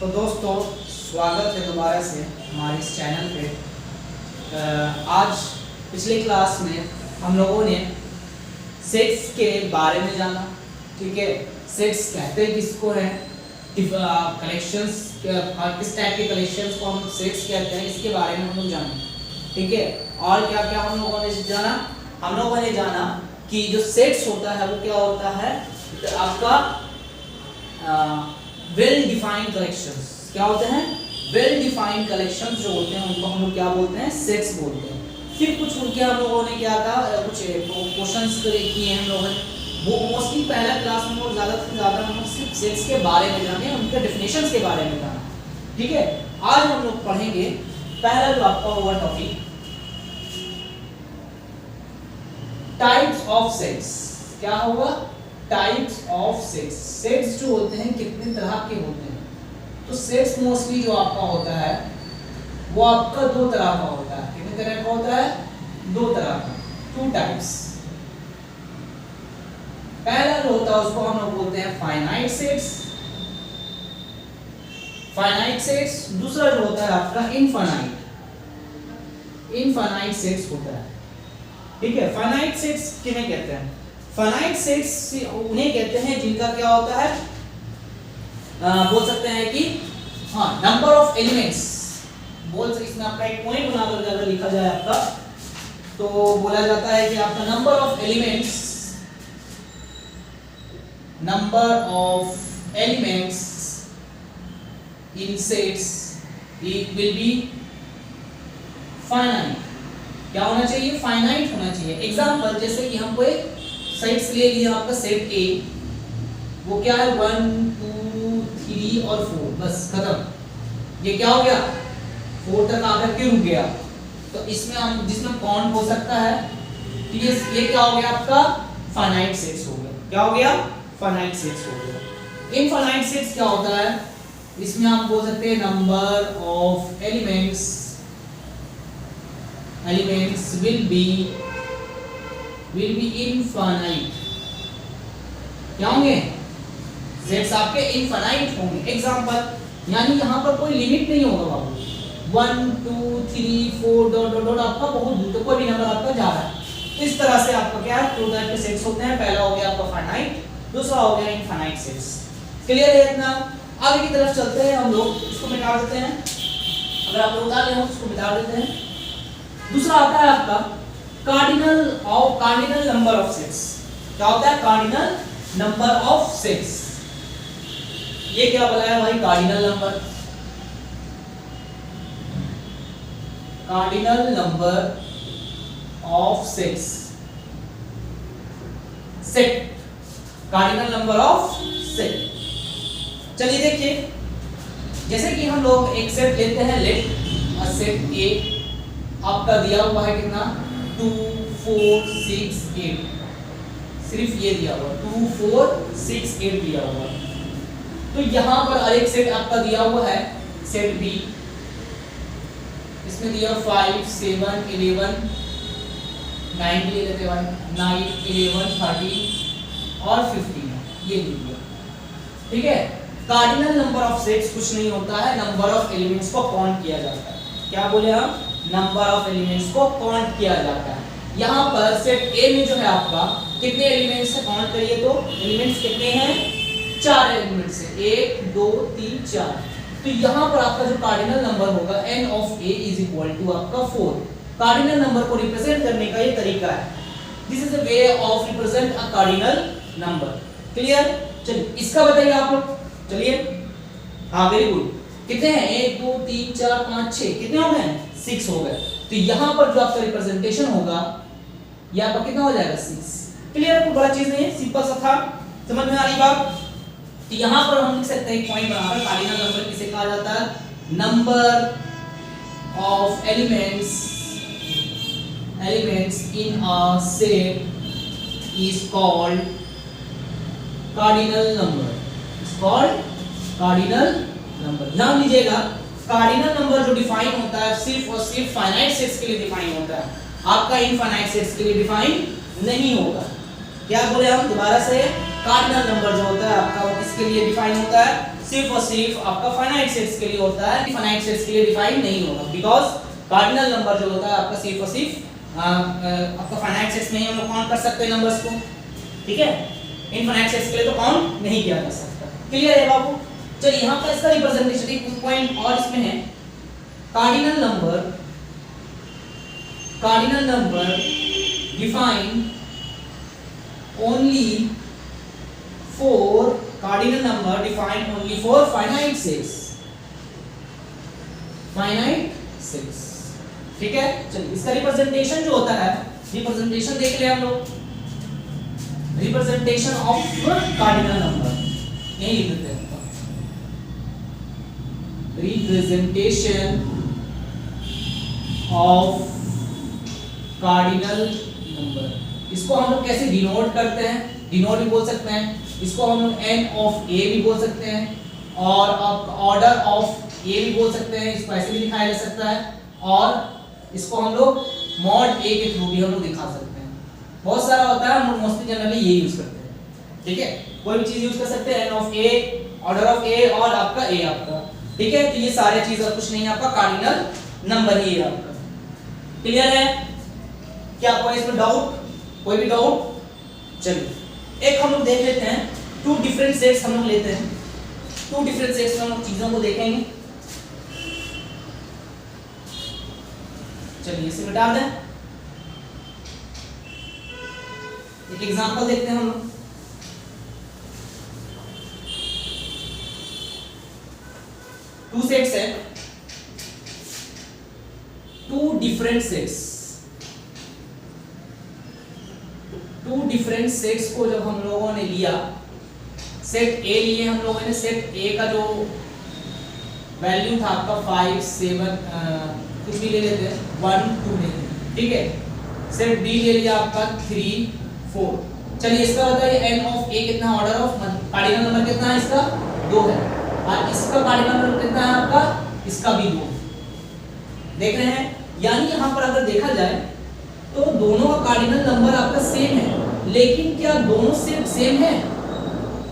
तो दोस्तों स्वागत है दोबारा से हमारे इस चैनल पे। आज पिछले क्लास में हम लोगों ने सेट्स के बारे में जाना। ठीक है, सेट्स कहते हैं किसको है, कलेक्शंस किस टाइप के कलेक्शंस को हम सेट्स कहते हैं, इसके बारे में हम लोग जाने। ठीक है, और क्या क्या हम लोगों ने जाना, हम लोगों ने जाना कि जो सेट्स होता है वो क्या होता है, तो आपका वेल डिफाइंड कलेक्शंस क्या होते हैं, वेल डिफाइंड कलेक्शंस जो होते हैं उनको हम लोग क्या बोलते हैं, सेट्स बोलते हैं। फिर कुछ उनके हम लोगों ने क्या था, कुछ क्वेश्चंस किए हैं हम लोगों ने, वो मोस्टली पहला क्लास में लोग ज़्यादा से ज़्यादा हम लोग सिर्फ सेट्स के बारे में जाने, उनके डेफिनेशंस के बारे में जाना। ठीक है, आज हम लोग पढ़ेंगे पहला जो आपका होगा टॉपिक, टाइप्स ऑफ सेट्स। क्या होगा, टाइप्स ऑफ सेट्स। सेट्स जो होते हैं कितने तरह के होते हैं, तो सेट्स मोस्टली जो आपका होता है वो आपका दो तरह का होता है। कितने तरह का होता है, दो तरह का, टू टाइप्स। पहला जो होता है उसको हम लोग बोलते हैं फाइनाइट सेट्स, फाइनाइट सेट्स। दूसरा जो होता है आपका इनफाइनाइट, इनफाइनाइट सेट्स होता है। ठीक है, फाइनाइट सेट्स किन्हें कहते हैं, फाइनाइट सेट्स उन्हें कहते हैं जिनका क्या होता है, बोल सकते हैं कि हाँ नंबर ऑफ एलिमेंट्स, बोल सकते, इसमें आपका एक पॉइंट बना करके अगर लिखा जाए आपका, तो बोला जाता है कि आपका number of elements, number of elements in sets it will be finite. क्या होना चाहिए, फाइनाइट होना चाहिए। एग्जांपल जैसे कि हम कोई सेट्स ले लिया, आपका सेट ए, वो क्या है 1 2 3 और 4, बस खत्म। ये क्या हो गया, 4 तक आकर के रुक गया, तो इसमें हम जिसमें काउंट हो सकता है, तो ये क्या हो गया आपका फाइनाइट सेट्स हो गया। क्या हो गया, फाइनाइट सेट्स हो गया। इनफाइनाइट सेट्स क्या होता है, इसमें हम बोल सकते हैं number of elements will be infinite। क्या होंगे, सेट्स आपके इनफाइनाइट होंगे। एग्जांपल यानी यहाँ पर कोई लिमिट नहीं होगा बाबू, 1 2 3 4 डॉट डॉट डॉट आपका बहुत दूर तक कोई भी नंबर आपका जा रहा है। इस तरह से आपका क्या है, टू टाइप के सेट्स होते हैं। पहला हो गया आपका फाइनाइट, दूसरा हो गया इनफाइनाइट सेट्स। क्लियर है इतना। आगे की तरफ चलते हैं हम लोग, इसको मिटा देते हैं, अगर आप लोग उतार ले इसको मिटा देते हैं। दूसरा आता है आपका कार्डिनल नंबर ऑफ सेट्स। क्या होता है, कार्डिनल नंबर ऑफ सेट्स। ये क्या बताया भाई, cardinal number, cardinal number of sets, set, cardinal number of set. चलिए देखिए, जैसे कि हम लोग एक सेट लेते हैं, लेट अ सेट ए, आपका दिया हुआ है कितना 2 4 6 8, सिर्फ ये दिया हुआ 2 4 6 8 दिया हुआ है। तो यहाँ पर एक सेट आपका दिया हुआ है सेट बी, इसमें दिया 5 7 11 9 ले लेते हैं, 9 11 13 और 15 ये दिया। ठीक है, कार्डिनल नंबर ऑफ सेट्स कुछ नहीं होता है, नंबर ऑफ एलिमेंट्स को काउंट किया जाता है। क्या बोले हम, नंबर ऑफ एलिमेंट्स को काउंट किया जाता है। यहाँ पर सेट ए में जो है आपका कितने एलिमेंट्स से काउंट करिए, तो एलिमेंट्स कितने हैं, 4 एलिमेंट्स है, 1 2 3 4। तो यहाँ पर आपका जो कार्डिनल नंबर होगा n of a is equal to आपका 4। कार्डिनल नंबर को रिप्रेजेंट करने का ये तरीका है, this is the way of represent a cardinal number. Clear. चलिए इसका बताइए आप लोग, चलिए हाँ वेरी गुड। कितने हैं, 1 2 3 4 5 6, कितने हो गए, 6 हो गए। तो यहाँ पर जो आपका रिप्रेजेंटेशन होगा ये आपका कितना हो जाएगा, 6। क्लियर, कोई बड़ा चीज नहीं है, सिंपल सा था, समझ में आ रही बात। तो यहाँ पर हम लिख सकते हैं एक पॉइंट बनाकर, कार्डिनल नंबर किसे कहा जाता है, number of elements in a set is called cardinal number, is called cardinal number. ध्यान दीजिएगा, कार्डिनल नंबर जो डिफाइन होता है सिर्फ और सिर्फ फाइनाइट सेट्स के लिए डिफाइन होता है, आपका इनफाइनाइट सेट्स के लिए डिफाइन नहीं होगा। क्या बोले हम दोबारा से, कार्डिनल नंबर जो होता है आपका वो किसके लिए डिफाइन होता है, सिर्फ और सिर्फ आपका फाइनाइट सेट्स के लिए होता है, फाइनाइट सेट्स के लिए डिफाइन नहीं होगा, बिकॉज कार्डिनल नंबर जो होता है आपका सिर्फ और सिर्फ आपका फाइनाइट सेट्स में ही हम लोग काउंट कर सकते हैं नंबर्स को, ठीक है। इनफाइनाइट सेट्स के लिए तो काउंट नहीं किया जा सकता। क्लियर है बाबू? चलिए यहाँ पर इसका रिप्रेजेंटेशन एक पॉइंट और इसमें है, cardinal number define only for cardinal number defined only for finite sets, ठीक है। चलिए इसका रिप्रेजेंटेशन जो होता है, रिप्रेजेंटेशन देख ले हम लोग, रिप्रेजेंटेशन ऑफ कार्डिनल नंबर यही लिख देते हैं, रिप्रेजेंटेशन ऑफ कार्डिनल नंबर, इसको हम लोग कैसे डिनोट करते हैं, डिनोट भी बोल सकते हैं, इसको हम लोग n ऑफ a भी बोल सकते हैं, और ऑर्डर ऑफ a भी बोल सकते हैं, इसको ऐसे भी दिखाया जा सकता है, और इसको हम लोग मॉड a के थ्रू भी हम लोग दिखा सकते हैं। बहुत सारा होता है, हम लोग मोस्टली जनरली ये यूज करते हैं, ठीक है। कोई भी चीज यूज कर सकते हैं, n of a, order of a और आपका a आपका, ठीक है। तो ये सारे चीज और कुछ नहीं है, आपका कार्डिनल नंबर ही है आपका। क्लियर है? क्या कोई इसमें डाउट, कोई भी डाउट? चलिए एक हम लोग देख लेते हैं, टू डिफरेंट सेट्स हम लोग लेते हैं, टू डिफरेंट सेट्स में हम लोग चीजों को देखेंगे। चलिए इसे मिटा दें, एक एग्जांपल देखते हैं हम लोग। टू सेट्स है, two different sets, two different sets को जब हम लोगों ने लिया, सेट ए लिए हम लोगों ने, सेट ए का जो वैल्यू था आपका 5 7 कुछ भी ले लेते हैं, 1 2 ले लेते हैं, ठीक है। सेट बी ले लिया आपका 3 4। चलिए इसका बताइए n ऑफ a कितना, ऑर्डर ऑफ कार्डिनल नंबर कितना है इसका, 2 है, और इसका कार्डिनल नंबर कितना है आपका, इसका भी 2। देख रहे हैं? यानी यहाँ पर अगर देखा जाए तो दोनों का कार्डिनल नंबर आपका सेम है, लेकिन क्या दोनों सेट सेम है?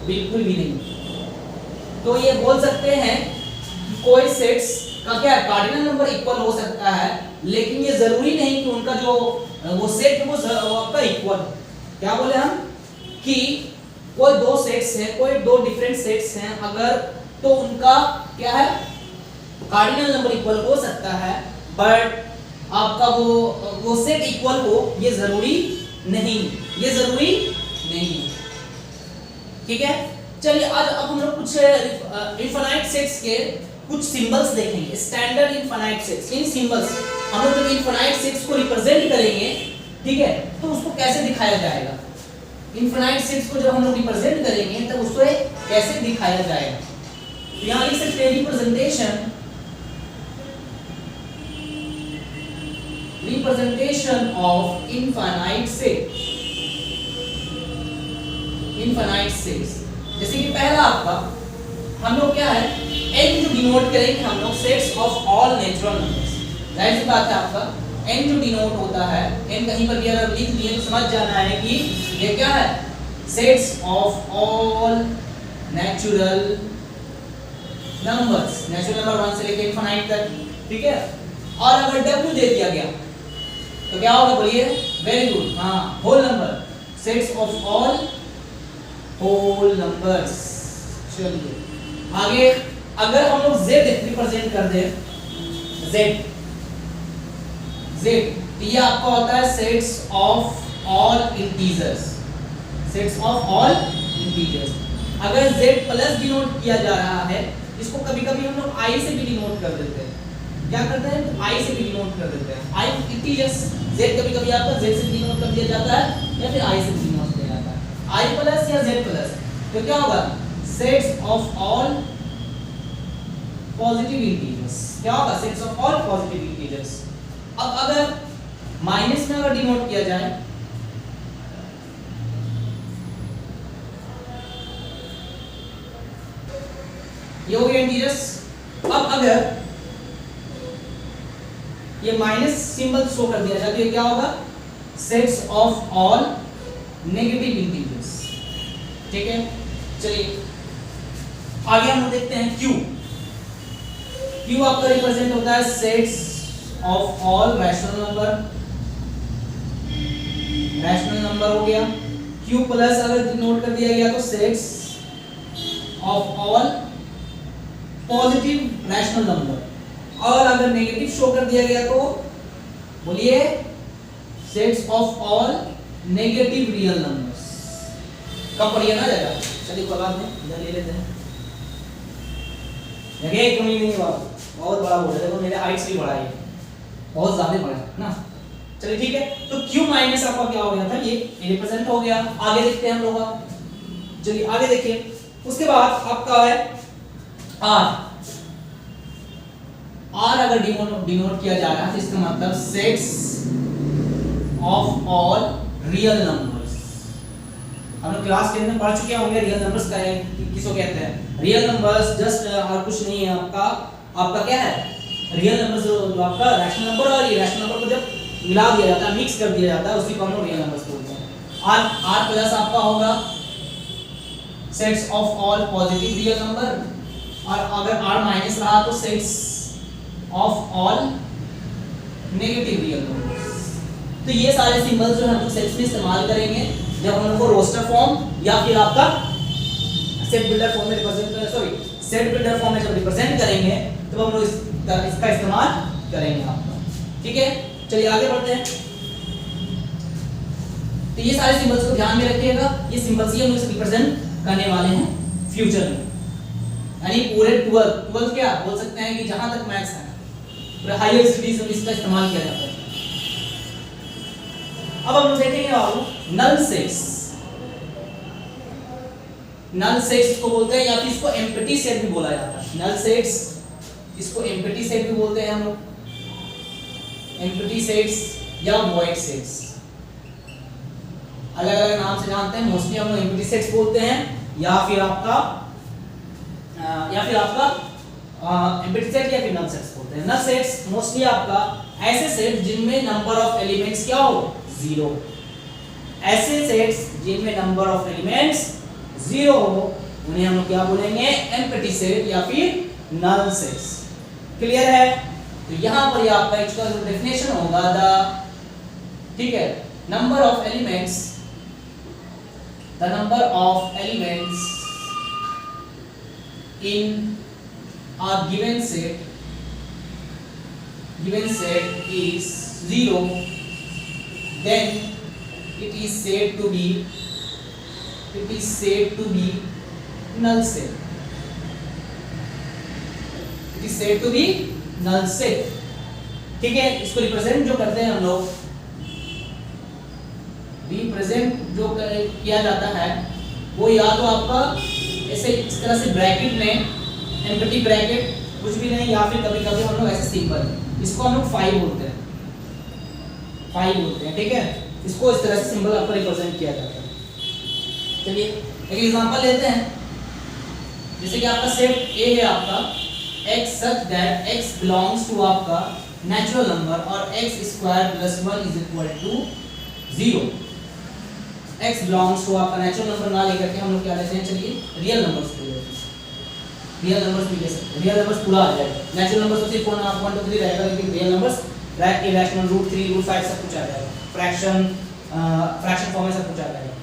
बिल्कुल भी नहीं। तो ये बोल सकते हैं कि कोई सेट्स का क्या कार्डिनल नंबर इक्वल हो सकता है, लेकिन ये जरूरी नहीं कि उनका जो वो सेट वो आपका इक्वल। क्या बोले हम कि कोई दो सेट्स हैं, कोई दो डिफरेंट सेट्स हैं, अगर तो उनका क्या है कार्डिनल नंबर इक्वल हो सकता है, बट आपका वो सेट इक्वल हो ये जरूरी नहीं, ये जरूरी नहीं, ठीक है। चलिए आज अब हम लोग कुछ इनफाइनाइट सेट्स के कुछ सिंबल्स देखेंगे, स्टैंडर्ड इनफाइनाइट सेट्स। इन सिंबल्स हम लोग जब इनफाइनाइट सेट्स को रिप्रेजेंट करेंगे, ठीक है, तो उसको कैसे दिखाया जाएगा, इनफाइनाइट सेट्स को जब हम लोग रिप्रेजेंट करेंगे तब उसको कैसे दिखाया जाएगा। तो यहाँ लिख सकते हैं रिप्रेजेंटेशन ऑफ इनफाइनाइट सेट्स। जैसे कि पहला आपका हम लोग क्या है, n जो डिनोट करेंगे हम लोग sets of all natural numbers. जाहिर सी बात है आपका n जो डिनोट होता है, n कहीं पर भी अगर लिख दिए तो समझ जाना है कि ये क्या है, sets of all natural numbers, natural number 1 से लेकर इनफाइनाइट तक, ठीक है। और अगर w दे दिया गया तो क्या होगा, बोलिए? वेरी गुड, हाँ, whole number, sets of all whole numbers. चलिए आगे, अगर हम लोग z रिप्रेजेंट कर दे, z तो ये आपका होता है sets of all integers, sets of all integers. अगर z प्लस डिनोट किया जा रहा है, इसको कभी-कभी हम लोग i से भी डिनोट कर देते हैं। क्या करते हैं, i से भी डिनोट कर देते हैं, i इंटीजर्स, z कभी-कभी आपका z से डिनोट कर दिया जाता है या फिर i से डिनोट किया जाता है, i प्लस या z प्लस। तो क्या होगा, sets of all positive integers. क्या होगा, sets of all positive integers. अब अगर माइनस में अगर डिनोट किया जाए, ये हो गया इंटीजर्स। अब अगर ये माइनस सिंबल शो कर दिया जाए तो ये क्या होगा, sets of all negative integers, ठीक है। चलिए आगे हम देखते हैं Q। Q आपका रिप्रेजेंट होता है sets of all rational number. Rational number हो गया। Q प्लस अगर नोट कर दिया गया तो sets of all positive rational number, और अगर नेगेटिव शो कर दिया गया तो बोलिए sets of all negative real numbers. कब पढ़िए ना जगह, चलिए कोई बात नहीं, इधर ले लेते हैं। जगह कमी नहीं है बाबू, बहुत बड़ा बोर्ड है, देखो मेरे हाइट से भी बड़ा है, बहुत ज्यादा बड़ा है ना। चलिए ठीक है, तो Q माइनस आपका क्या हो गया था, ये रिप्रेजेंट हो गया। आगे देखते हैं हम लोग, चलिए आगे देखिए। उसके बाद आपका है R। R अगर डिनोट किया जा रहा है तो इसका मतलब sets of all real numbers. हम लोग क्लास 10 में पढ़ चुके होंगे रियल नंबर्स का किसको कहते हैं। रियल नंबर्स जस्ट और कुछ नहीं है, आपका क्या है, रियल नंबर्स जो आपका रैशनल नंबर और इरेशनल नंबर को जब मिला दिया जाता है, मिक्स कर दिया जाता है, उसी को हम लोग रियल नंबर्स बोलते हैं। R प्लस आपका होगा sets of all positive real number, और अगर R माइनस रहा तो sets of all negative real numbers. तो ये सारे सिंबल्स जो हम लोग सेट्स में इस्तेमाल करेंगे जब हम लोग को रोस्टर फॉर्म या फिर आपका सेट बिल्डर फॉर्म में सेट बिल्डर फॉर्म में जब रिप्रेजेंट करेंगे तो हम लोग इसका इस्तेमाल करेंगे आपका। ठीक है, चलिए आगे बढ़ते हैं। तो ये सारे सिंबल्स को ध्यान में रखिएगा, ये सिंबल्स ही हम लोग रिप्रेजेंट करने वाले हैं फ्यूचर में, यानी पूरे 12 क्या बोल सकते हैं कि जहां तक मैथ्स है पूरे हायर स्टडीज में इसका इस्तेमाल किया जाता है। अब हम लोग देखेंगे बाबू नल सेट्स। नल सेट्स को बोलते हैं या फिर इसको एम्प्टी सेट भी बोला जाता है। नल सेट्स, इसको एम्प्टी सेट भी बोलते हैं हम लोग, एम्प्टी सेट्स या वॉइड सेट्स, अलग अलग नाम से जानते हैं। मोस्टली हम लोग एम्प्टी सेट्स बोलते हैं या फिर आपका एम्प्टी सेट या फिर नल सेट्स बोलते हैं। नल सेट्स मोस्टली आपका ऐसे सेट जिनमें नंबर ऑफ एलिमेंट्स क्या हो, 0। ऐसे सेट्स जिनमें नंबर ऑफ एलिमेंट्स 0 हो उन्हें हम लोग क्या बोलेंगे, एम्प्टी सेट या फिर नल सेट्स। क्लियर है? तो यहां पर ये आपका इसका जो डेफिनेशन होगा ठीक है, number of elements, the number of elements in a given set is 0, then it is said to be null set. It is said to be null set. ठीक है, इसको रिप्रेजेंट जो करते हैं हम लोग, रिप्रेजेंट जो किया जाता है वो या तो आपका ऐसे इस तरह से ब्रैकेट में एम्प्टी ब्रैकेट कुछ भी नहीं, या फिर कभी कभी हम लोग ऐसे सिंबल, इसको हम लोग 5 बोलते हैं। ठीक है, इसको इस तरह से सिंबल आपको रिप्रेजेंट किया जाता है। चलिए एक एग्जांपल लेते हैं। जैसे कि आपका सेट ए है आपका x such that x belongs to आपका नेचुरल नंबर और x square plus 1 is equal to 0। x belongs to आपका नेचुरल नंबर ना लेकर के हम लोग क्या लेते हैं, चलिए रियल नंबर्स ले लेते हैं। रियल नंबर्स भी ले सकते हैं, रियल नंबर्स पूरा आ जाएगा। नेचुरल नंबर्स तो सिर्फ 1 2 3 रहेगा, लेकिन रियल नंबर्स इरेशनल √3 √5 सब कुछ आ जाएगा, फ्रैक्शन फॉर्म में सब कुछ आ जाएगा।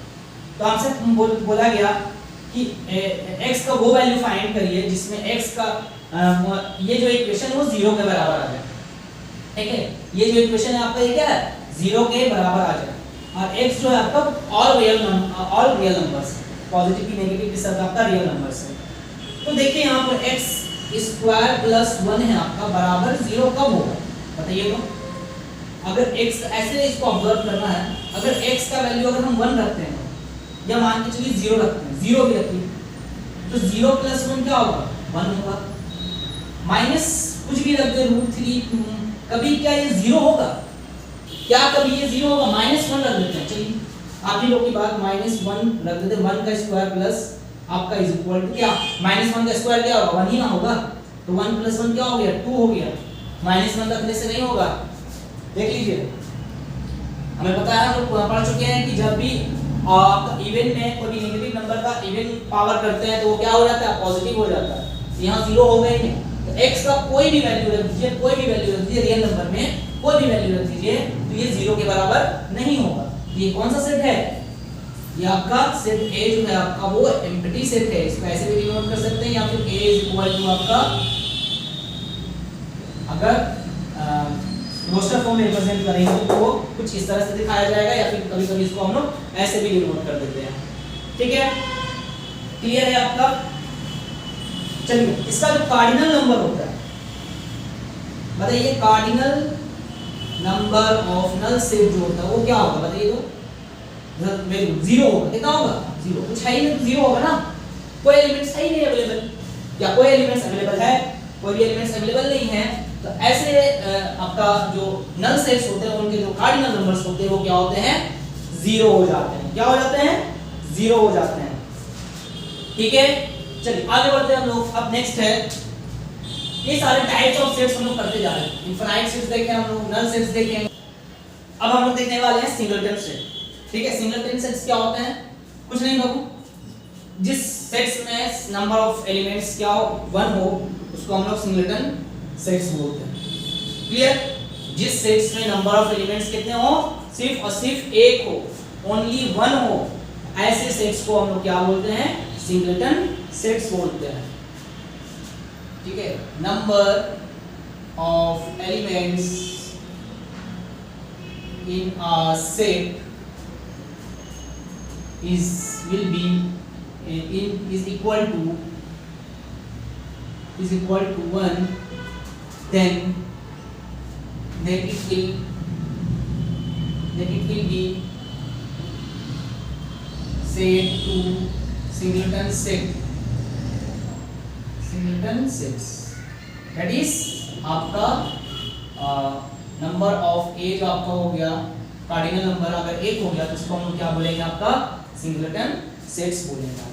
तो हमसे बोला गया कि x का वो वैल्यू फाइंड करिए जिसमें x का ये जो इक्वेशन है वो 0 के बराबर आ जाए। ठीक है, ये जो इक्वेशन है आपका ये क्या है, 0 के बराबर आ जाए, और x जो है आपका ऑल रियल नंबर्स, पॉजिटिव की नेगेटिव की सब आपका रियल नंबर्स है। तो देखिए यहाँ पर x स्क्वायर प्लस 1 है आपका बराबर 0 कब होगा, बताइए तो। अगर x ऐसे इसको ऑब्जर्व करना है, अगर x का वैल्यू अगर हम 1 रखते हैं या मान के चलिए 0 रखते हैं, 0 भी रखिए, तो 0 प्लस 1 क्या होगा, 1 होगा। माइनस कुछ भी रख दे √3, कभी क्या ये 0 होगा, क्या कभी ये 0 होगा, -1 रख देते हैं। चलिए आप ही लोग की बात, -1 रख देते हैं, 1 का स्क्वायर प्लस आपका इज इक्वल टू क्या, -1 का स्क्वायर क्या होगा, 1 ही ना होगा, तो 1 प्लस 1 क्या हो गया, 2 हो गया। -1 रखने से नहीं होगा, देख लीजिए, हमें पता है, हम लोग पढ़ चुके हैं कि जब भी और आपका इवन में कोई भी नेगेटिव नंबर का इवन पावर करते हैं तो वो क्या हो जाता है, पॉजिटिव हो जाता है। यहाँ जीरो हो गए नहीं, तो x का कोई भी वैल्यू रख दीजिए, कोई भी वैल्यू रख दीजिए रियल नंबर में, कोई भी वैल्यू रख दीजिए, तो ये जीरो के बराबर नहीं होगा। ये कौन सा सेट है, ये आपका सेट A जो है आपका वो एम्प्टी सेट है। इसको ऐसे भी डिनोट कर सकते हैं, या फिर A इज इक्वल टू आपका, अगर रोस्टर फॉर्म में रिप्रेजेंट करेंगे तो वो कुछ इस तरह से दिखाया जाएगा, या फिर कभी-कभी इसको हम लोग ऐसे भी डिनोट कर देते हैं। ठीक है, क्लियर है आपका। चलिए, इसका जो कार्डिनल नंबर होता है, बताइए cardinal number of null set जो होता है वो क्या होगा, बताइए तो। वेरी गुड, जीरो होगा। कितना होगा, जीरो। कुछ है ही नहीं तो जीरो होगा ना, कोई एलिमेंट्स है ही नहीं अवेलेबल, या कोई एलिमेंट्स अवेलेबल है, कोई भी एलिमेंट्स अवेलेबल नहीं है, तो ऐसे आपका जो नल सेट्स होते हैं उनके जो कार्डिनल नंबर्स होते हैं वो क्या होते हैं, जीरो हो जाते हैं। क्या हो जाते हैं, जीरो हो जाते हैं। ठीक है, चलिए आगे बढ़ते हैं हम लोग। अब नेक्स्ट है, ये सारे टाइप्स ऑफ सेट्स हम लोग करते जा रहे हैं। इनफाइनाइट सेट्स देखे हम लोग, नल सेट्स देखे, अब हम लोग देखने वाले हैं सिंगलटन सेट। ठीक है, सिंगलटन सेट्स क्या होते हैं, कुछ नहीं बाबू, जिस सेट्स में नंबर ऑफ एलिमेंट्स क्या हो, 1 हो, उसको हम लोग सिंगलटन सेट्स बोलते हैं। क्लियर, जिस सेट्स में नंबर ऑफ एलिमेंट्स कितने हो, सिर्फ और सिर्फ एक हो, ओनली 1 हो, ऐसे सेट्स को हम लोग क्या बोलते हैं, सिंगलटन सेट्स बोलते हैं। ठीक है, number of elements in a set will be is equal to 1, then it will be set to singleton sets, that is आपका नंबर ऑफ ए जो आपका हो गया, कार्डिनल नंबर अगर एक हो गया तो इसको हम लोग क्या बोलेंगे, आपका सिंगलटन सेट्स बोलेंगे।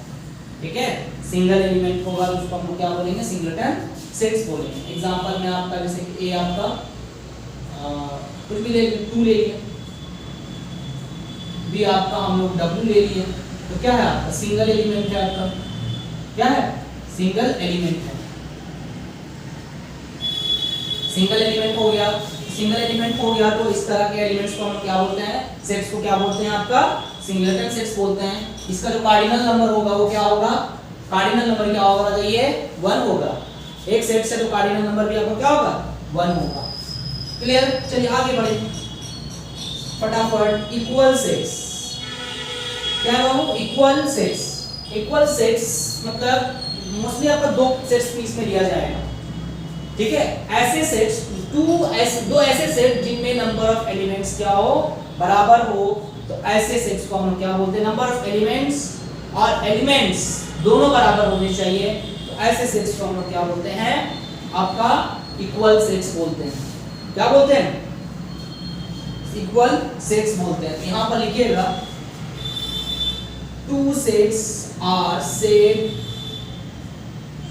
ठीक है, सिंगल एलिमेंट होगा तो उसको हम लोग क्या बोलेंगे, सिंगलटन सेट्स बोलेंगे। एग्जांपल में आपका जैसे कि ए आपका कुछ भी ले लिए, 2 ले लिए, बी आपका हम लोग W ले लिए, तो क्या है आपका सिंगल एलिमेंट है, आपका क्या है, सिंगल एलिमेंट है। सिंगल एलिमेंट हो गया, सिंगल एलिमेंट हो गया तो इस तरह के एलिमेंट्स को हम क्या बोलते हैं, सेट्स को क्या बोलते हैं, आपका सिंगलटन सेट्स बोलते हैं। इसका जो कार्डिनल नंबर होगा वो क्या होगा, कार्डिनल नंबर क्या होगा बताइए, 1 होगा। एक सेट से तो कार्डिनल नंबर भी आपको क्या होगा, 1 होगा। क्लियर, चलिए आगे बढ़े फटाफट। इक्वल सेट्स क्या है बाबू, इक्वल सेट्स। इक्वल सेट्स मतलब मोस्टली आपका 2 सेट्स इसमें लिया जाएगा। ठीक है, ऐसे सेट्स, दो ऐसे सेट जिनमें नंबर ऑफ एलिमेंट्स क्या हो, बराबर हो, तो ऐसे सेट्स को हम क्या बोलते हैं, नंबर ऑफ एलिमेंट्स और एलिमेंट्स दोनों बराबर होने चाहिए, तो ऐसे सेट्स को हम लोग क्या बोलते हैं, आपका इक्वल सेट्स बोलते हैं। क्या बोलते हैं, इक्वल सेट्स बोलते हैं। यहां पर लिखिएगा 2 sets are said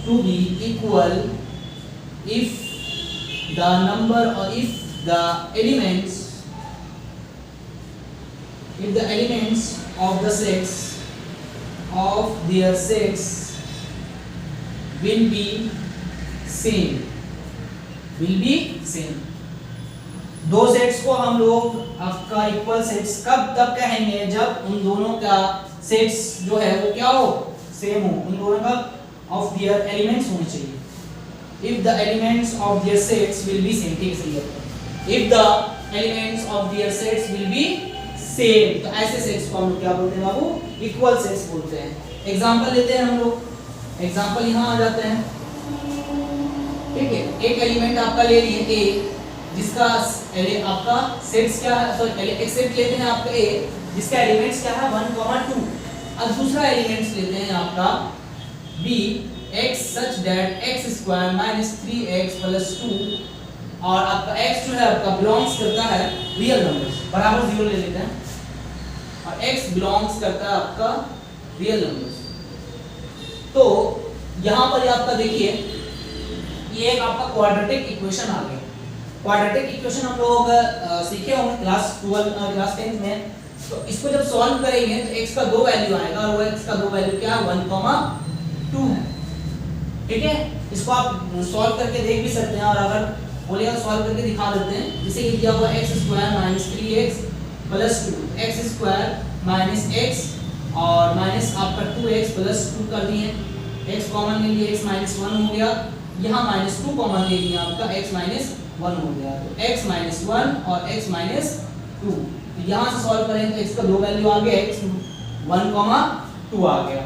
to be equal if the number or if the elements of the sets of their sets will be same, दो सेट्स को हम लोग आपका इक्वल सेट्स कब तब कहेंगे, जब उन दोनों का सेट्स जो है वो क्या हो, सेम हो, उन दोनों का ऑफ देयर एलिमेंट्स होने चाहिए। If the elements of their sets will be same, ठीक है, सही है। If the elements of their sets will be same, तो ऐसे सेट्स को हम लोग क्या बोलते हैं बाबू, इक्वल सेट्स बोलते हैं। एग्जांपल लेते हैं हम लोग, एग्जांपल यहाँ आ जाते हैं। ठीक है, एक एलिमेंट आपका ले लिए A, जिसका आपका सेट्स क्या है, सॉरी एक सेट लेते हैं आपका A जिसका एलिमेंट्स क्या है 1, 2। अब दूसरा एलिमेंट्स लेते हैं आपका B, x such that x square minus 3x plus 2, और आपका x जो है आपका बिलोंग्स करता है रियल नंबर्स, बराबर 0 ले लेते हैं, और x बिलोंग्स करता है आपका रियल नंबर्स। तो यहाँ पर आपका देखिए ये एक आपका क्वाड्रेटिक इक्वेशन आ गया। क्वाड्रेटिक इक्वेशन हम लोग सीखे होंगे क्लास 10 में, तो इसको जब सॉल्व करेंगे तो x का 2 वैल्यू आएगा और वो x का 2 वैल्यू क्या है 1,2 है। ठीक है, इसको आप सॉल्व करके देख भी सकते हैं और अगर बोलेगा सॉल्व करके दिखा देते हैं। जैसे कि दिया हुआ x² - 3x + 2 x² - x और माइनस आपका 2x + 2 कर दिए, x कॉमन ले लिए x -1 हो गया, यहाँ -2 कॉमन ले लिया आपका x -1 हो गया, तो x -1 और x -2। तो यहाँ से सॉल्व करें तो x का 2 वैल्यू आ गया, x 1,2 आ गया।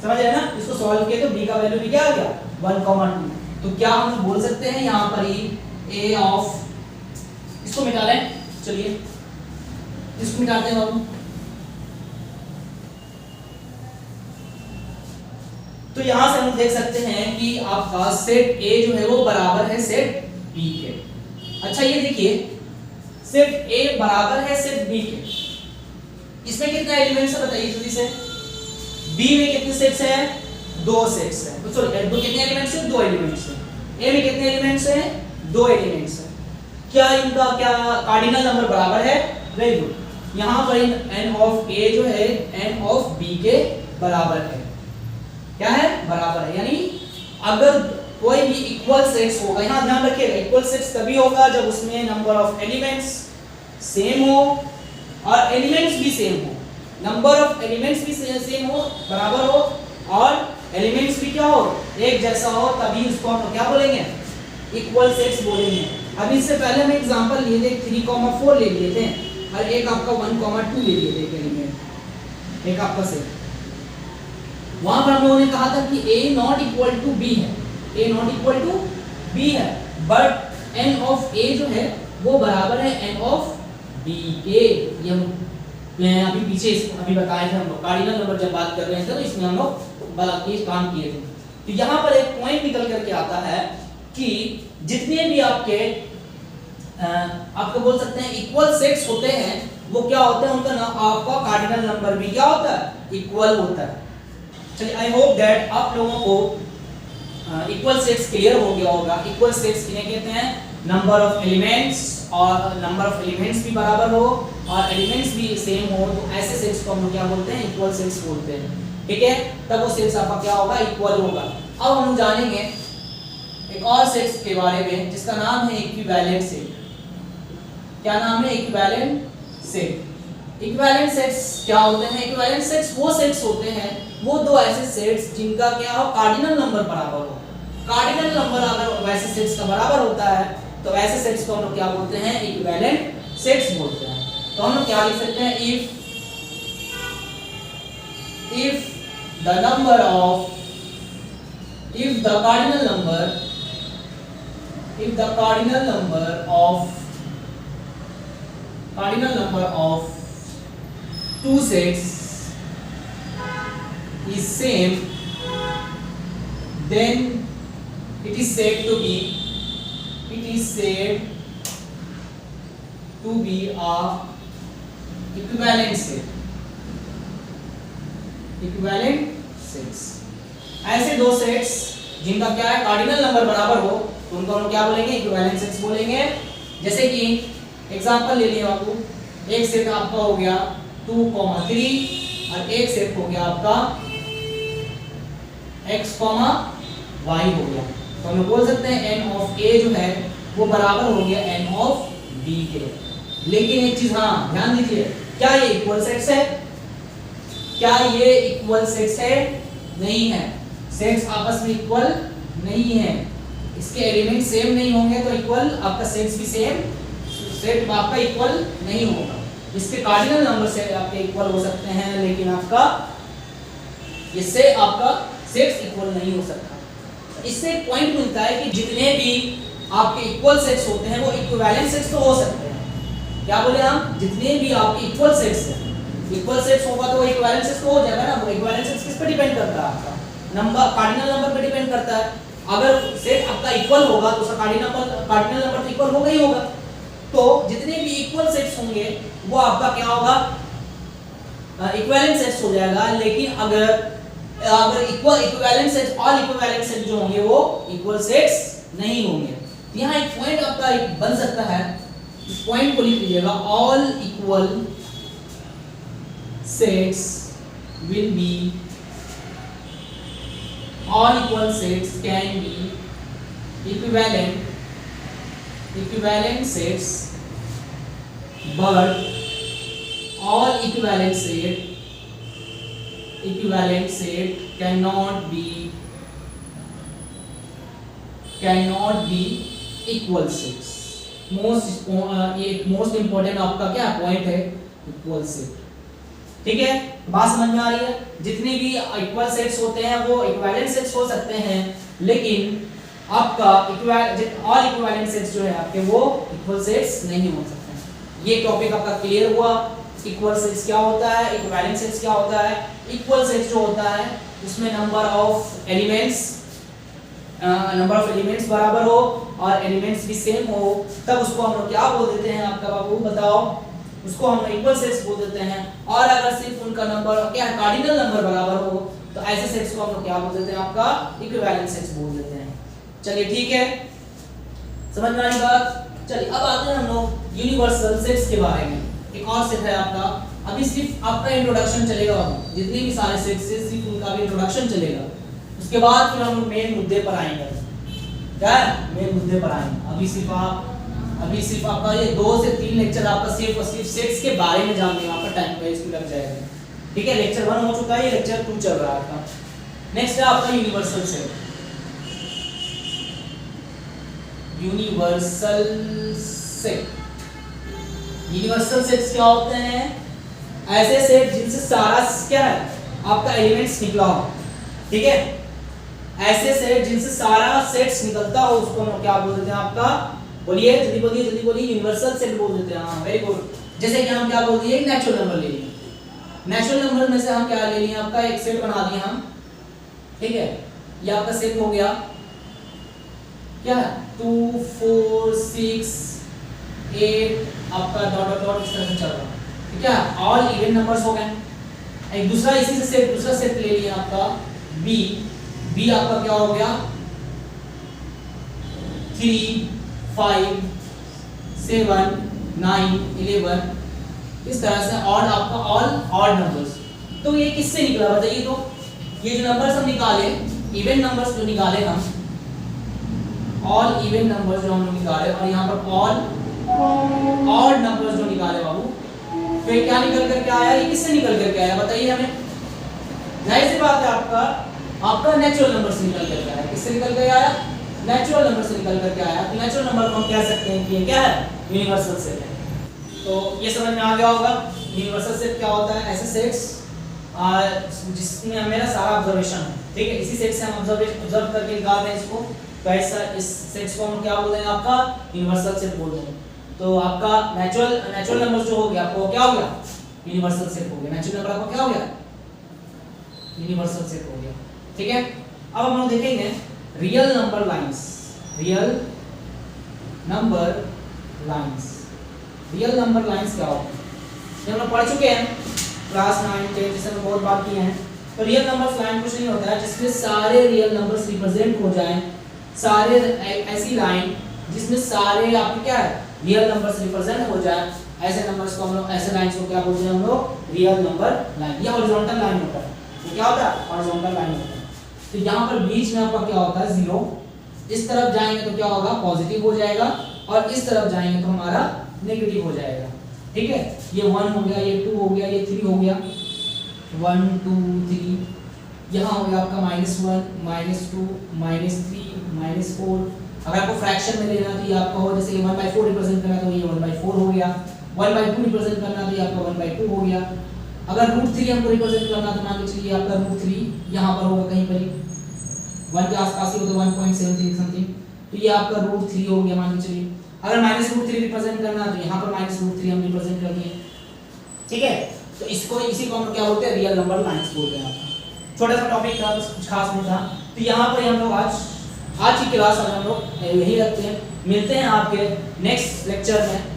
समझ आया ना? इसको सॉल्व किया तो b का वैल्यू भी क्या आ गया 1,2। तो क्या हम बोल सकते हैं यहाँ पर ही a ऑफ, इसको मिटा लें, चलिए इसको मिटाते हैं बाबू। तो यहां से हम देख सकते हैं कि आपका सेट A जो है वो बराबर है सेट B के। अच्छा ये देखिए सेट A बराबर है सेट B के, इसमें कितने एलिमेंट्स है बताइए जल्दी से। B में कितने सेट्स हैं? 2 सेट्स हैं। तो सॉरी दो कितने एलिमेंट्स हैं? 2 एलिमेंट्स हैं। A में कितने एलिमेंट्स हैं? 2 एलिमेंट्स हैं। क्या इनका क्या कार्डिनल नंबर बराबर है? Very good. यहां पर n ऑफ A जो है n ऑफ B के बराबर है। क्या है? बराबर है। यानी अगर कोई भी इक्वल सेट्स होगा, यहां ध्यान रखिएगा इक्वल सेट्स तभी होगा जब उसमें नंबर ऑफ एलिमेंट्स सेम हो और एलिमेंट्स भी सेम हो। नंबर ऑफ एलिमेंट्स भी सेम हो, बराबर हो और एलिमेंट्स भी क्या हो एक जैसा हो, तभी उसको हम क्या बोलेंगे इक्वल सेट्स बोलेंगे। अब इससे पहले हम एग्जांपल लिए थे 3,4 ले लिए थे और एक आपका 1,2 ले लिए थे एक एलिमेंट, एक आपका सेट। वहां पर हम लोगों ने कहा था कि a not equal to b है, a not equal to b है, बट n ऑफ a जो है वो बराबर है n ऑफ b के। ये हम मैं अभी पीछे अभी बताए थे हम लोग कार्डिनल नंबर जब बात कर रहे थे तो इसमें हम लोग ये काम किए थे। तो यहाँ पर एक पॉइंट निकल करके आता है कि जितने भी आपके आपको बोल सकते हैं इक्वल सेट्स होते हैं वो क्या होते हैं, उनका नाम आपका कार्डिनल नंबर भी क्या होता है इक्वल होता है। चलिए आई होप दैट आप लोगों को इक्वल सेट्स क्लियर हो गया होगा। इक्वल सेट्स किन्हें कहते हैं? नंबर ऑफ एलिमेंट्स और नंबर ऑफ एलिमेंट्स भी बराबर हो और एलिमेंट्स भी सेम हो, तो ऐसे सेट्स को हम लोग क्या बोलते हैं इक्वल सेट्स बोलते हैं। ठीक है, तब वो सेट्स आपका क्या होगा इक्वल होगा। अब हम जानेंगे एक और सेट्स के बारे में जिसका नाम है इक्विवेलेंट सेट। क्या नाम है? Equivalent set. इक्विवेलेंट सेट्स क्या होते हैं? इक्विवेलेंट सेट्स वो सेट्स होते हैं, वो दो ऐसे सेट्स जिनका क्या हो कार्डिनल नंबर बराबर हो। कार्डिनल नंबर अगर वैसे सेट्स का बराबर होता है तो वैसे सेट्स को हम लोग क्या बोलते हैं इक्विवेलेंट सेट्स बोलते हैं। तो हम लोग क्या लिख सकते हैं if the cardinal number of two sets is same, then it is said to be a equivalent set। Equivalent sets ऐसे दो सेट्स जिनका क्या है कार्डिनल नंबर बराबर हो तो उनको हम क्या बोलेंगे इक्विवेलेंट सेट्स बोलेंगे। जैसे कि एग्जांपल ले लिए आपको, एक सेट आपका हो गया 2, 3 और एक सेट हो गया आपका x, y हो गया। तो हम बोल सकते हैं n ऑफ a जो है वो बराबर हो गया n ऑफ b के। लेकिन एक चीज हाँ ध्यान दीजिए, क्या ये इक्वल सेट्स है? क्या ये इक्वल सेट्स है? नहीं है। सेट्स आपस में इक्वल नहीं है, इसके एलिमेंट सेम नहीं होंगे तो इक्वल आपका सेट्स भी सेम सेट आपका इक्वल नहीं होगा। इसके कार्डिनल नंबर से आपके इक्वल हो सकते हैं लेकिन आपका इससे आपका सेट्स इक्वल नहीं हो सकता। इससे एक पॉइंट मिलता है कि जितने भी आपके इक्वल सेट्स होते हैं वो इक्विवेलेंट सेट्स तो हो सकते हैं। क्या बोले हम? जितने भी आपके इक्वल सेट्स हैं, इक्वल सेट्स होगा तो इक्विवेलेंट सेट्स तो हो जाएगा ना। वो इक्विवेलेंट सेट्स किस पे डिपेंड करता है? आपका नंबर कार्डिनल नंबर पे डिपेंड करता है। अगर सेट आपका इक्वल होगा तो उसका कार्डिनल नंबर तो इक्वल होगा ही होगा। तो जितने भी इक्वल सेट्स होंगे वो आपका क्या होगा इक्विवेलेंट सेट्स हो जाएगा। लेकिन अगर equivalent sets all equivalent set जो होंगे वो इक्वल सेट्स नहीं होंगे। तो यहाँ एक पॉइंट आपका बन सकता है, इस पॉइंट को लिख लीजिएगा, all equal sets will be, all equal sets can be equivalent sets, but all equivalent set cannot be equal sets. Most important आपका क्या पॉइंट है, इक्वल सेट। ठीक है, बात समझ में आ रही है। जितने भी इक्वल सेट्स होते हैं वो इक्विवेलेंट सेट्स हो सकते हैं, लेकिन आपका ऑल इक्विवेलेंट सेट्स जो है आपके वो इक्वल सेट्स नहीं हो सकते हैं। ये टॉपिक आपका क्लियर हुआ। इक्वल सेट्स क्या होता है, इक्विवेलेंट सेट्स क्या होता है। इक्वल सेट्स जो होता है उसमें नंबर ऑफ एलिमेंट्स बराबर हो और एलिमेंट्स भी सेम हो, तब उसको हम लोग क्या बोल देते हैं आपका बाबू बताओ, उसको हम इक्वल सेट्स बोल देते हैं। और अगर सिर्फ उनका नंबर क्या कार्डिनल नंबर बराबर हो तो ऐसे सेट्स को हम लोग क्या बोल देते हैं, आपका इक्विवेलेंट सेट्स बोल देते हैं। चलिए ठीक है, समझ में आई बात। चलिए अब आते हैं हम लोग यूनिवर्सल सेट्स के बारे में। एक और सेट है आपका, अभी सिर्फ आपका इंट्रोडक्शन चलेगा, जितने भी सारे सेट्स हैं सिर्फ उनका भी इंट्रोडक्शन चलेगा। उसके बाद फिर हम लोग मेन मुद्दे पर आएंगे। क्या है, मेन मुद्दे पर आएंगे। अभी सिर्फ आपका ये 2 से 3 लेक्चर आपका सिर्फ सेट्स के बारे में जानने में आपका टाइम वेस्ट लग जाएगा। ठीक है, लेक्चर 1 हो चुका है, ये लेक्चर 2 चल रहा है आपका। नेक्स्ट है आपका यूनिवर्सल सेट। यूनिवर्सल सेट्स क्या होते हैं, ऐसे सेट जिनसे सारा क्या है आपका एलिमेंट्स निकला हो। ठीक है, ऐसे सेट जिनसे सारा सेट्स निकलता हो उसको हम क्या बोल देते हैं आपका, बोलिए जल्दी बोलिए यूनिवर्सल सेट बोल देते हैं। हाँ वेरी गुड। जैसे कि हम क्या बोल दिए, नेचुरल नंबर ले लिए। नेचुरल नंबर में से हम क्या ले लिए, आपका एक सेट बना दिए हम। ठीक है, ये आपका सेट हो गया क्या, 2 4 6 8 आपका डॉट डॉट डॉट इस तरह से चल रहा है। ठीक है, ऑल इवन नंबर्स हो गए। एक दूसरा इसी से सेट, दूसरा सेट ले लिया आपका बी आपका क्या हो गया, 3 5 7 9 11 इस तरह से ऑड आपका ऑल ऑड नंबर्स। तो ये किससे निकला बताइए। तो ये जो नंबर्स हम निकाले, इवन नंबर्स जो निकाले हम, ऑल इवन नंबर्स जो हम लोग निकाले, और यहाँ पर ऑल ऑड नंबर्स जो निकाले बाबू, फिर क्या निकल करके आया, ये किससे निकल करके आया बताइए हमें। जाहिर सी बात है आपका नेचुरल नंबर से निकल करके आया। किससे निकल कर आया, नेचुरल नंबर से निकल करके आया। तो नेचुरल नंबर को हम कह सकते हैं कि ये क्या है, यूनिवर्सल सेट है। तो ये समझ में आ गया होगा यूनिवर्सल सेट क्या होता है। ऐसे सेट्स जिसमें मेरा सारा ऑब्जर्वेशन है। ठीक है, इसी सेट से हम ऑब्जर्व करके निकाल रहे हैं इसको। तो ऐसा इस सेट्स को हम क्या बोल रहे हैं, आपका यूनिवर्सल सेट बोल रहे हैं। तो आपका नेचुरल नंबर जो हो गया आपको क्या हो गया, यूनिवर्सल सेट हो गया। नेचुरल नंबर आपको क्या हो गया, यूनिवर्सल सेट हो गया। ठीक है, अब हम लोग देखेंगे real number lines. Real number lines क्या होता है, ये हम लोग पढ़ चुके हैं क्लास 9 10 जिसमें हम बहुत बात किए हैं। तो रियल नंबर्स लाइन कुछ नहीं होता है जिसमें सारे रियल नंबर्स रिप्रेजेंट हो जाएं, सारे ऐसी लाइन जिसमें सारे आपके क्या है रियल नंबर्स रिप्रेजेंट हो जाए, ऐसे नंबर्स को हम लोग, ऐसे लाइंस को क्या बोलते हैं हम लोग, रियल नंबर लाइन। ये हॉरिजॉन्टल लाइन होता है। तो क्या होता है, हॉरिजॉन्टल लाइन होता है। तो यहाँ पर बीच में आपका क्या होता है, 0। इस तरफ जाएंगे तो क्या होगा, पॉजिटिव हो जाएगा, और इस तरफ जाएंगे तो हमारा नेगेटिव हो जाएगा। ठीक है, ये 1 हो गया, ये 2 हो गया, ये 3 हो गया, 1 2 3। यहाँ हो गया आपका -1 -2 -3 -4। अगर आपको फ्रैक्शन में लेना तो ये आपका हो, जैसे 1/4 रिप्रेजेंट करना तो ये 1/4 हो गया, 1/2 रिप्रेजेंट करना तो ये आपका 1/2 हो गया। अगर √3 हमको रिप्रेजेंट करना तो मान के चलिए आपका √3 यहाँ पर होगा कहीं पर 1 के आसपास ही हो तो 1.73 समथिंग, तो ये आपका √3 हो गया मान के चलिए। अगर -√3 रिप्रेजेंट करना तो यहाँ पर -√3 हम रिप्रेजेंट कर दिए। ठीक है, तो इसी को हम क्या बोलते हैं, रियल नंबर लाइंस बोलते हैं। आपका छोटा सा टॉपिक था, कुछ खास नहीं था। तो यहाँ पर हम लोग आज की क्लास हम लोग यही रखते हैं। मिलते हैं आपके नेक्स्ट लेक्चर में।